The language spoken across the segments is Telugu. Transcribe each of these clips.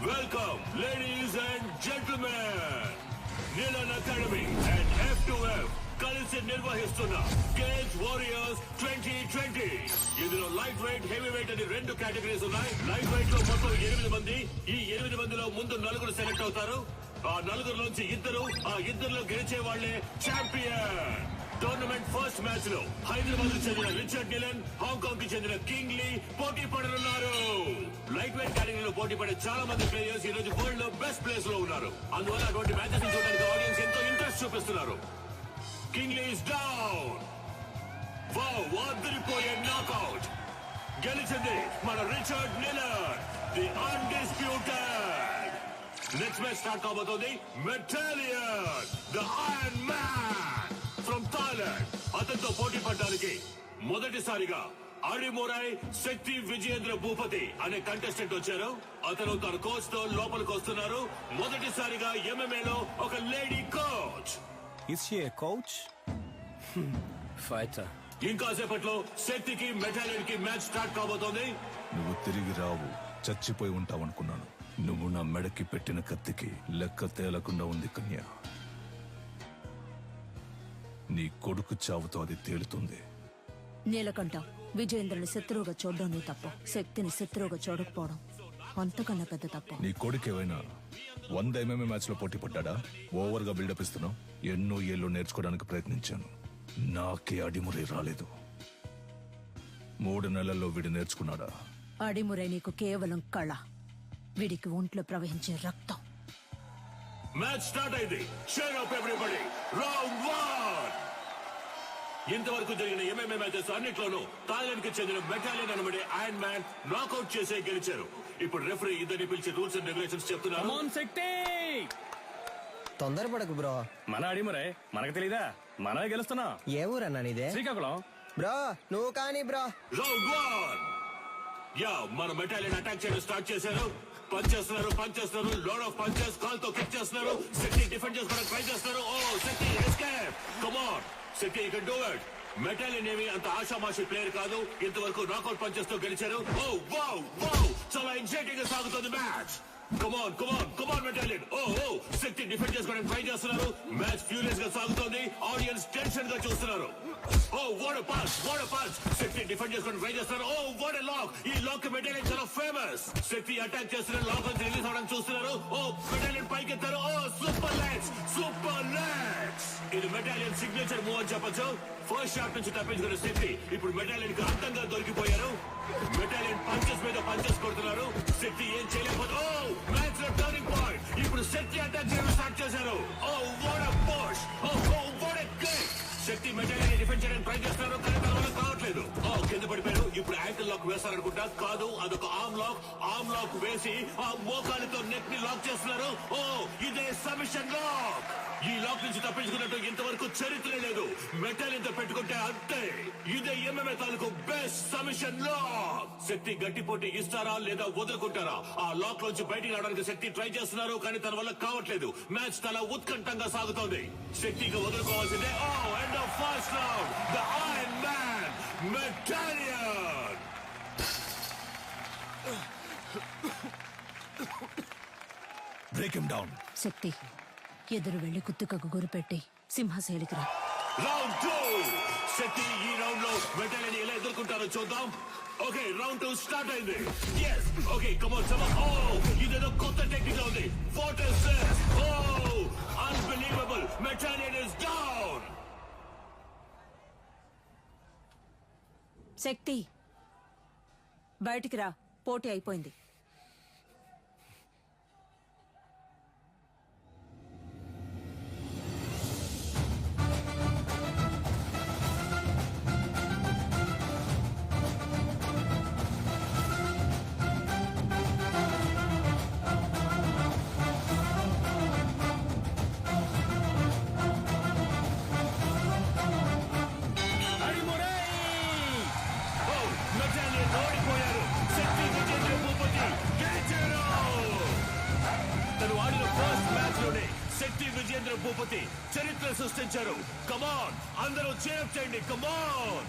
Welcome, ladies and gentlemen. Nilan Academy and F2F కలిసి నిర్వహిస్తున్న కేజ్ వారియర్స్ 2020. ఇందులో లైట్ వెయిట్, హెవీ వెయిట్ అని 2 కేటగిరీస్ ఉన్నాయి. లైట్ వెయిట్ లో మొత్తం 8 మంది. ఈ 8 మందిలో ముందు 4 సెలెక్ట్ అవుతారు. ఆ 4 ఇద్దరు, ఆ ఇద్దరులో గెలిచే వాళ్లే ఛాంపియన్. టోర్నమెంట్ ఫస్ట్ మ్యాచ్ లో హైదరాబాద్ కు చెందిన రిచర్డ్ నిలన్, హాంకాంగ్ కి చెందిన కింగ్ లీ పోటీ పడనున్నారు. లైట్ వెయిట్ కేటగిరీలో పోటీ పడే చాలా మంది ప్లేయర్స్ ఈ రోజు వరల్డ్ లో బెస్ట్ ప్లేస్ లో ఉన్నారు. అందువల్ల అటువంటి మ్యాచెస్ చూడడానికి ఆడియన్స్ ఎంతో ఇంట్రెస్ట్ చూపిస్తున్నారు. King Lee is down. Wow, అదిరిపోయే నాకౌట్. గెలిచింది మన Richard Nilan, the undisputed. Next match start కాబోతోంది. Metalion, the iron man from Thailand. అతనితో పోటీ పడడానికి మొదటిసారిగా అడిమురై శక్తి విజయేంద్ర భూపతి అనే కంటెస్టెంట్ వచ్చారు. అతను తన కోచ్ తో లోపలికి వస్తున్నారు. మొదటిసారిగా MMA లో ఒక lady coach. Is she a coach? Fighter. ఇంకాసేపట్లో శక్తికి మెటాలియన్ కి మ్యాచ్ స్టార్ట్ కాబోతోంది. నువ్వు తిరిగి రావు, చచ్చిపోయి ఉంటావనుకున్నాను. నువ్వు నా మెడకి పెట్టిన కత్తికి లెక్క తేలకుండా ఉంది కన్యా. నీ కొడుకు చావుతో అది తేలుతుంది. నీలకంఠ, విజయేంద్రుని శత్రువుగా చూడడం నీ తప్పు. శక్తిని శత్రువుగా చూడకపోవడం అంతకన్నా పెద్ద తప్పు. నీ కొడుకు ఏమైనా 100 MMA మ్యాచ్ లో పోటీ పడ్డా? ఓవర్ గా బిల్డప్ ఇస్తున్నావు. ఎన్నో ఏళ్ళు నేర్చుకోవడానికి ప్రయత్నించాను. నాకే అడిమురై రాలేదు. 3 నెలల్లో వీడు నేర్చుకున్నాడా? అడిమురై నీకు కేవలం కళ, వీడికి ఒంట్లో ప్రవహించే రక్తం. మ్యాచ్ స్టార్ట్ అయింది. Cheer up everybody. రౌండ్ 1. ఇంతవరకు జరిగిన MMA మ్యాచెస్ అన్నిట్లోనూ థాయిలాండ్ కి చెందిన మెటాలియన్ అనబడే ఐరన్ మ్యాన్ నాకౌట్ చేసే గెలిచారు. ఇప్పుడు రెఫరీ ఇద్దరిని పిలిచి రూల్స్ అండ్ రెగ్యులేషన్స్ చెప్తున్నారు. తొందరపడకు బ్రో. మన అడిమురై మనకు తెలీదా? మనమే గెలుస్తున్నాం. ఏ ఊరన్నా నీదే? శ్రీకాకుళం. బ్రో నువ్వు కానీ బ్రో. రౌండ్ 1. యా, మన మెటాలియన్ అటాక్ చేయడం స్టార్ట్ చేశారు. పంచ్ చేస్తున్నారు, లోడ్ ఆఫ్ పంచెస్. కాల్ తో కిక్ చేస్తున్నారు. శక్తి డిఫెండ్ చేసుకోవడానికి ట్రై చేస్తున్నారు. Oh Shakti escape. Come on Shakti, you can do it. Metalion ఏమి అంత ఆషామాషి ప్లేయర్ కాదు. ఇంతవరకు నాకౌట్ పంచెస్ తో గెలిచారు. ఓ వావ్ వావ్, చాలా ఎగ్జైటింగ్ గా సాగుతుంది match. Come on Metalion. Oh Shakti defend చేసుకోవడానికి ట్రై చేస్తున్నారు. మ్యాచ్ ఫ్యూరియస్ గా సాగుతోంది. ఆడియన్స్ టెన్షన్ గా చూస్తున్నారు. Oh what a punch. Shakti defend చేసుకోవడానికి ట్రై చేస్తున్నారు. Oh what a lock. ఈ లాక్ మెటాలియన్ చాలా ఫేమస్. శక్తి అటాక్ చేస్తున్నారు. లాక్ నుంచి రిలీజ్ అవడానికి చూస్తున్నారు. ఓ మెటాలియన్ పైకి ఎత్తారు. Oh super legs. ఇది మెటాలియన్ సిగ్నేచర్ మూవ్ అని చెప్పొచ్చు. ఫస్ట్ షాట్ నుంచి తప్పించుకున్న శక్తి ఇప్పుడు మెటాలియన్ కి అంతంగా దొరికిపోయారు. మెటాలియన్ పంచెస్ మీద పంచెస్ కొడుతున్నారు. శక్తి ఏం చేయలేకపోతే ఓ మ్యాచ్ లో టర్నింగ్ పాయింట్. ఇప్పుడు శక్తి అటాక్ చేయడం స్టార్ట్ చేశారు. Oh what a push. Oh what a kick. Shakti Metalion defend చేయడానికి ట్రై చేస్తున్నారు, కానీ తన వల్ల కావట్లేదు. ఓ కింద పడిపోయారు. ఇప్పుడు యాంకిల్ లాక్ వేస్తారనుకుంటా. కాదు, అదొక ఆర్మ్ లాక్ వేసి ఆ మోకాలితో నెక్ ని లాక్ చేస్తున్నారు. ఓ ఇదే సబ్మిషన్ లాక్. ఈ లాక్ నుంచి తప్పించుకున్నట్టు ఇంతవరకు చరిత్ర లేదు. మెటాలియన్ తో పెట్టుకుంటే అంతే. ఇదే MMA తాలూకు బెస్ట్ సబ్మిషన్ లాక్. శక్తి గట్టి పోటీ ఇస్తారా లేదా వదులుకుంటారా? ఆ లాక్ నుంచి బయటికి రావడానికి శక్తి ట్రై చేస్తున్నారు, కానీ తన వల్ల కావట్లేదు. మ్యాచ్ చాలా ఉత్కంఠంగా సాగుతోంది. శక్తికి వదులుకోవాల్సిందే. Oh end of first round. The iron man Metalion. Break him down. Shakti, ఎదురు వెళ్లి కుత్తుకకు గురిపెట్టి సింహశైలికి రా. రౌండ్ 2. శక్తి ఈ రౌండ్ లో మెటాలియన్ ఎలా ఎదుర్కొంటారో చూద్దాం. ఓకే, రౌండ్ 2 స్టార్ట్ అయింది. yes okay, come on. Oh ఇదేదో కొత్త టెక్నిక్ ఉంది. What is this? Oh unbelievable. Metalion is down. Shakti, బయటికి రా, పోటీ అయిపోయింది. శక్తి విజయేంద్ర భూపతి చరిత్ర సృష్టించారు. కమాన్, అందరూ చేయండి. కమాన్.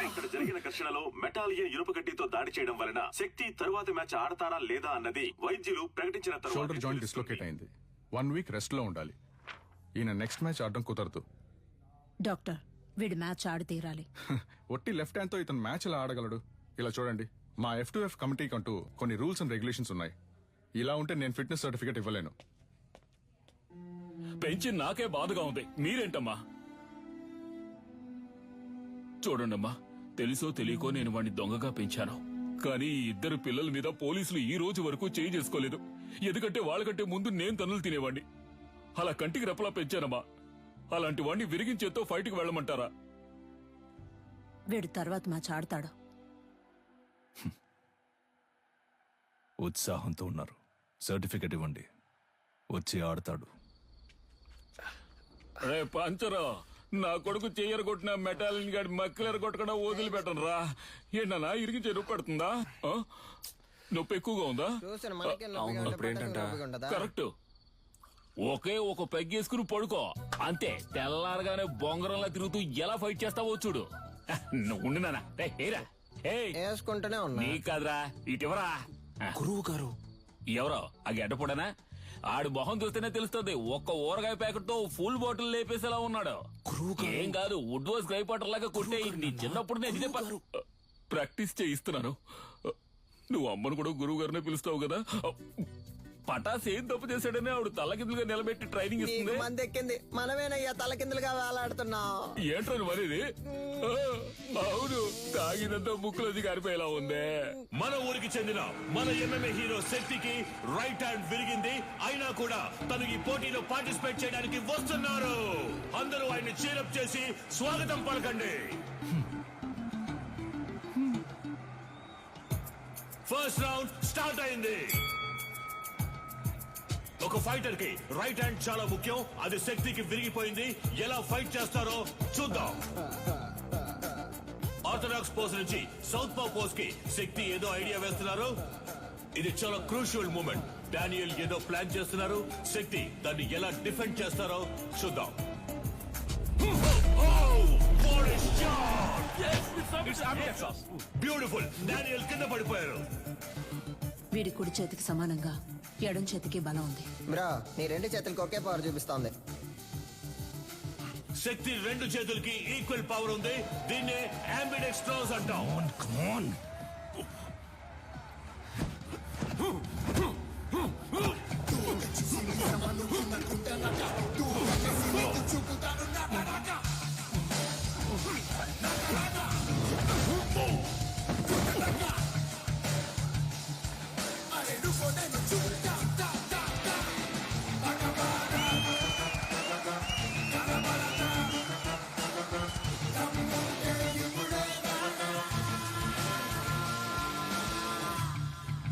ఇక్కడ జరిగిన ఘర్షణలో మెటాలియన్ ఇనుప గడ్డితో దాడి చేయడం వలన శక్తి తరువాత మ్యాచ్ ఆడతారా లేదా అన్నది వైద్యులు ప్రకటించిన షోల్డర్ జాయింట్ తర్వాత డిస్లోకేట్ అయింది. 1 వీక్ రెస్ట్ లో ఉండాలి. ఈయన నెక్స్ట్ మ్యాచ్ ఆడడం కుదరదు. డాక్టర్ వీడి మ్యాచ్ ఆడి తీరాలి. ఒట్టి లెఫ్ట్ హ్యాండ్ తో ఇతను మ్యాచ్ ఎలా ఆడగలడు? ఇలా చూడండి, మా F2F కమిటీకి అంటూ కొన్ని రూల్స్ అండ్ రెగ్యులేషన్స్ ఉన్నాయి. ఇలా ఉంటే నేను ఫిట్నెస్ సర్టిఫికేట్ ఇవ్వలేను. పెంచి నాకే బాధగా ఉంది, మీరేంటమ్మా? చూడండమ్మా, తెలుసో తెలియకో నేను వాడిని దొంగగా పెంచాను. కానీ ఈ ఇద్దరు పిల్లల మీద పోలీసులు ఈ రోజు వరకు చేయి చేసుకోలేదు. ఎందుకంటే వాళ్ళకంటే ముందు నేను తన్నులు తినేవాడిని. అలా కంటికి రెప్పలా పెంచానమ్మా. అలాంటి వాడిని విరిగించేతో ఫైట్కి వెళ్ళమంటారా? వీడు తర్వాత మ్యాచ్ ఆడతాడు. ఉత్సాహంతో ఉన్నారు. సర్టిఫికెట్ ఇవ్వండి, వచ్చి ఆడతాడు. రే పంచరా, నా కొడుకు చెయ్యరు కొట్టిన మెటాలిన్ గాడి మక్కలేరు కొట్టకుండా వదిలిపెట్టను రా. ఏంటన్నా ఇరిగించే నొప్పి పడుతుందా? ఆ? నొప్పి ఎక్కువగా ఉందా? చూసాను మనకే నొప్పిగా ఉంటే పట్టకు నొప్పిగా ఉంటుందా? కరెక్ట్. ఒకే ఒక పెగ్గేసుకుని పడుకో అంతే. తెల్లారగానే బొంగరంలా తిరుగుతూ ఎలా ఫైట్ చేస్తావో చూడు. నువ్వు ఉండు నాన్న. ఏరా వేసుకుంటూనే ఉన్నా. నీ కాదురా, ఇటివరా. గురువు గారు ఎవరో ఆ గడ్డపడనా? ఆడి మొహం చూస్తేనే తెలుస్తుంది. ఒక్క ఊరగాయ ప్యాకెట్ తో ఫుల్ బాటిల్ లేపేసేలా ఉన్నాడు. ఏం కాదు, వుడ్ వాస్ గ్రై పాటర్ లాగా కొట్టే. నీ చిన్నప్పుడు నేను ఇదే ప్రాక్టీస్ చేయిస్తున్నాను. నువ్వు అమ్మను కూడా గురువు గారినే పిలుస్తావు కదా. పటాస్ ఏం తప్పు చేశాడని ఆవిడ తలకిందులుగా నిలబెట్టి ట్రైనింగ్ నీకు ఇస్తుంది. మంది ఎక్కింది, మనమేనయ్యా తలకిందులుగా వేలాడుతున్నావు. ఏంట్రని మరిది? అవును, తాగినంత ముక్కులోది గారిపోయేలా ఉందే. మన ఊరికి చెందిన మన MMA హీరో శక్తికి రైట్ హ్యాండ్ విరిగింది. అయినా కూడా తను ఈ పోటీలో పార్టిసిపేట్ చేయడానికి వస్తున్నారు. అందరూ ఆయన చీరప్ చేసి స్వాగతం పలకండి. ఫస్ట్ రౌండ్ స్టార్ట్ అయింది. ఒక ఫైటర్ కి రైట్ హ్యాండ్ చాలా ముఖ్యం. అది శక్తికి విరిగిపోయింది. ఎలా ఫైట్ చేస్తారో చూద్దాం. ఆర్థడాక్స్ పోజ్ నుంచి సౌత్ పా పోజ్ కి శక్తి ఏదో ఐడియా వేస్తున్నారు. ఇది చాలా క్రూషియల్ మూమెంట్. డానియల్ ఏదో ప్లాన్ చేస్తున్నారు. శక్తి దాన్ని ఎలా డిఫెండ్ చేస్తారో చూద్దాం. బ్యూటిఫుల్. డానియల్ కింద పడిపోయారు. వీడి కుడి చేతికి సమానంగా ఎడం చేతికి బలం ఉంది. బ్రో నీ రెండు చేతులకు ఒకే పవర్ చూపిస్తోంది. శక్తి రెండు చేతులకి ఈక్వల్ పవర్ ఉంది. దీన్నే అంబిడెక్స్ట్రోస్ అంటాం.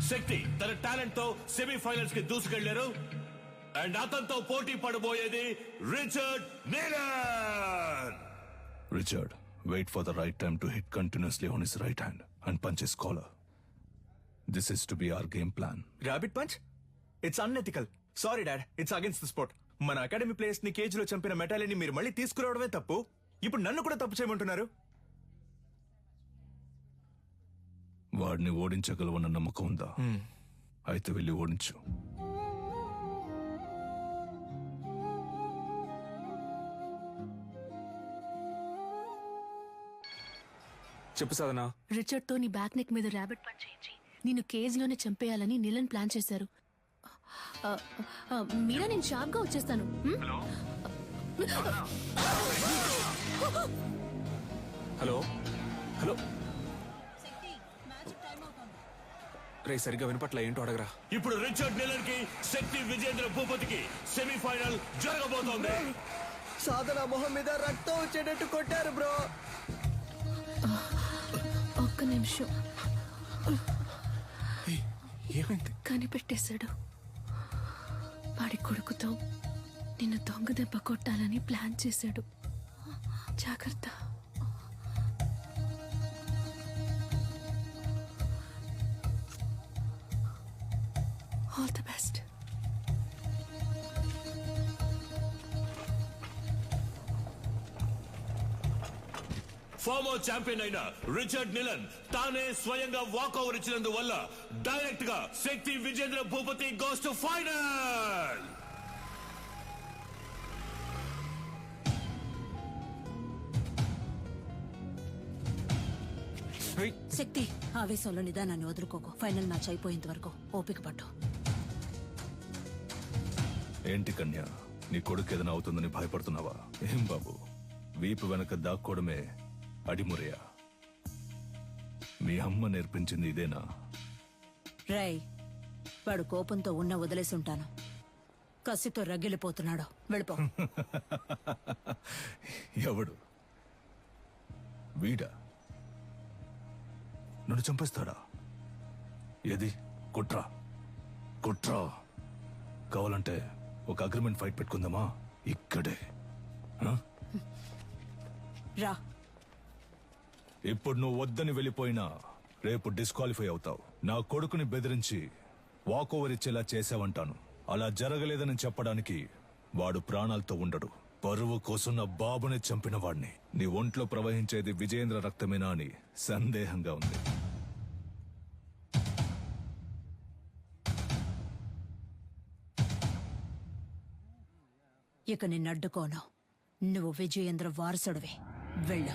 శక్తి తన టాలెంట్ తో సెమీఫైనల్స్ కి దూసుకెళ్లారు. అండ్ అతనితో పోటీ పడబోయేది Richard Miller. Richard, wait for the right time to hit continuously on his right hand and punch his collar. This is to be our game plan. Rabbit punch, it's unethical. Sorry dad, it's against the sport. మన అకాడమీ ప్లేయర్స్ ని కేజ్ లో చంపిన మెటాలిని మీరు మళ్ళీ తీసుకురావడమే తప్పు. ఇప్పుడు నన్ను కూడా తప్పు చేయమంటున్నారు. వాడిని ఓడించగలవన్న నమ్మకం ఉందా? అయితే వెళ్ళి ఓడించు. చెప్పు సాధనా. రిచర్డ్ తో నీ బ్యాక్ నెక్ మీద ర్యాబిట్ పంచ్ చేయించి నిన్ను కేజ్ లోనే చంపేయాలని నిలన్ ప్లాన్ చేశారు. మీరా, నేను షార్ప్ గా వచ్చేస్తాను. హలో హలో రే, సరిగ్గా వినపట్ల, ఏంటో అడగరా. ఇప్పుడు రిచర్డ్ మిల్లర్ కి శక్తి విజేంద్ర భూపతికి సెమీఫైనల్ జరగబోతోంది. సాధన మొహం మీద రక్తం వచ్చేటట్టు కొట్టారు బ్రో. ఒక్క నిమిషం. ఏమైంది? కనిపెట్టేశాడు. వాడి కొడుకుతో నిన్ను దొంగ దెబ్బ కొట్టాలని ప్లాన్ చేశాడు. జాగ్రత్త. All the best. Former champion అయిన రిచర్డ్ నిలన్ తానే స్వయంగా వాక్ ఓవర్ ఇచ్చినందువల్ల డైరెక్ట్ గా Shakti Vijendra Bhupathi goes to final. Shakti ఆవేశంలో నిదానాన్ని వదులుకోకు. ఫైనల్ మ్యాచ్ అయిపోయేంత వరకు ఓపిక పట్టు. ఏంటి కన్య, నీ కొడుకు ఏదైనా అవుతుందని భయపడుతున్నావా? ఏం బాబు, వీపు వెనక దాక్కోవడమే అడిమురయా? మీ అమ్మ నేర్పించింది ఇదేనా? రేయ్, వాడు కోపంతో ఉన్న వదిలేసి ఉంటాను. కసితో రగిలిపోతున్నాడు. వెళ్ళిపో. ఎవడు? వీడా? నన్ను చంపేస్తాడా? ఏది? కుట్రా కుట్రా. కావాలంటే ఒక అగ్రిమెంట్ ఫైట్ పెట్టుకుందామా? ఇక్కడే. రా. ఇప్పుడు నువ్వు వద్దని వెళ్ళిపోయినా రేపు డిస్క్వాలిఫై అవుతావు. నా కొడుకుని బెదిరించి వాక్ ఓవర్ ఇచ్చేలా చేసావంటాను. అలా జరగలేదని చెప్పడానికి వాడు ప్రాణాలతో ఉండడు. పరువు కోసం నా బాబుని చంపిన వాడిని. నీ ఒంట్లో ప్రవహించేది విజయేంద్ర రక్తమేనా అని సందేహంగా ఉంది. ఇక నిన్నడ్డుకోను. నువ్వు విజయేంద్ర వారసుడివి. వెళ్ళు.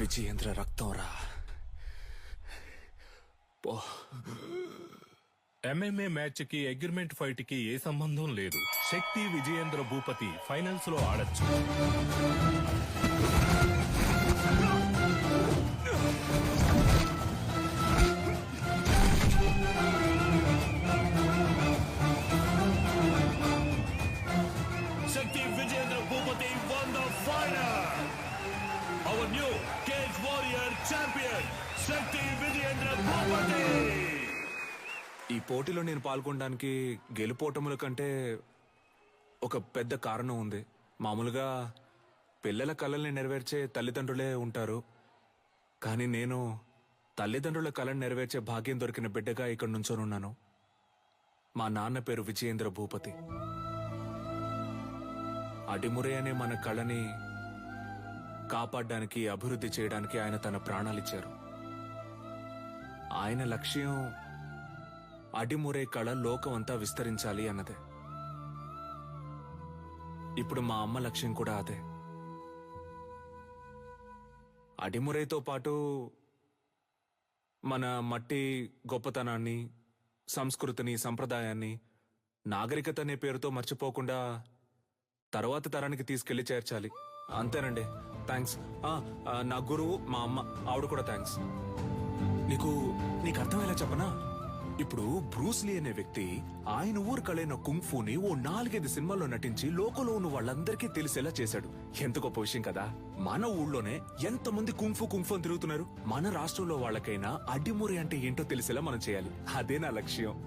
విజయేంద్ర రక్తం రా. ఎంఎంఏ మ్యాచ్ కి అగ్రిమెంట్ ఫైట్ కి ఏ సంబంధం లేదు. శక్తి విజయేంద్ర భూపతి ఫైనల్స్ లో ఆడొచ్చు. Shakti Vijayendra Bhupati won the final. Our new Cage Warrior champion, Shakti Vijayendra Bhupati. ఈ పోటీలో నేను పాల్గొనడానికి గెలుపోటముల కంటే ఒక పెద్ద కారణం ఉంది. మామూలుగా పిల్లల కలల్ని నెరవేర్చే తల్లిదండ్రులే ఉంటారు, కానీ నేను తల్లిదండ్రుల కళను నెరవేర్చే భాగ్యం దొరికిన బిడ్డగా ఇక్కడ నుంచోనున్నాను. మా నాన్న పేరు విజయేంద్ర భూపతి. అడిమురే అనే మన కళని కాపాడడానికి, అభివృద్ధి చేయడానికి ఆయన తన ప్రాణాలిచ్చారు. ఆయన లక్ష్యం అడిమురే కళ లోకమంతా విస్తరించాలి అన్నదే. ఇప్పుడు మా అమ్మ లక్ష్యం కూడా అదే. అడిమురేతో పాటు మన మట్టి గొప్పతనాన్ని, సంస్కృతిని, సంప్రదాయాన్ని, నాగరికత అనే పేరుతో మర్చిపోకుండా తర్వాత తరానికి తీసుకెళ్లి చేర్చాలి. అంతేనండి. థ్యాంక్స్. నా గురువు మా అమ్మ, ఆవిడ కూడా థ్యాంక్స్. నీకు అర్థమయ్యేలా చెప్పనా? ఇప్పుడు బ్రూస్లీ అనే వ్యక్తి ఆయన ఊరు కళైన కుంగ్ఫూని ఓ 4-5 సినిమాల్లో నటించి లోకంలో ఉన్న వాళ్ళందరికీ తెలిసేలా చేశాడు. ఎంత గొప్ప విషయం కదా. మన ఊళ్ళోనే ఎంతమంది కుంగ్ఫూ అని తిరుగుతున్నారు. మన రాష్ట్రంలో వాళ్ళకైనా అడ్డిమురి అంటే ఏంటో తెలిసేలా మనం చేయాలి. అదే నా లక్ష్యం.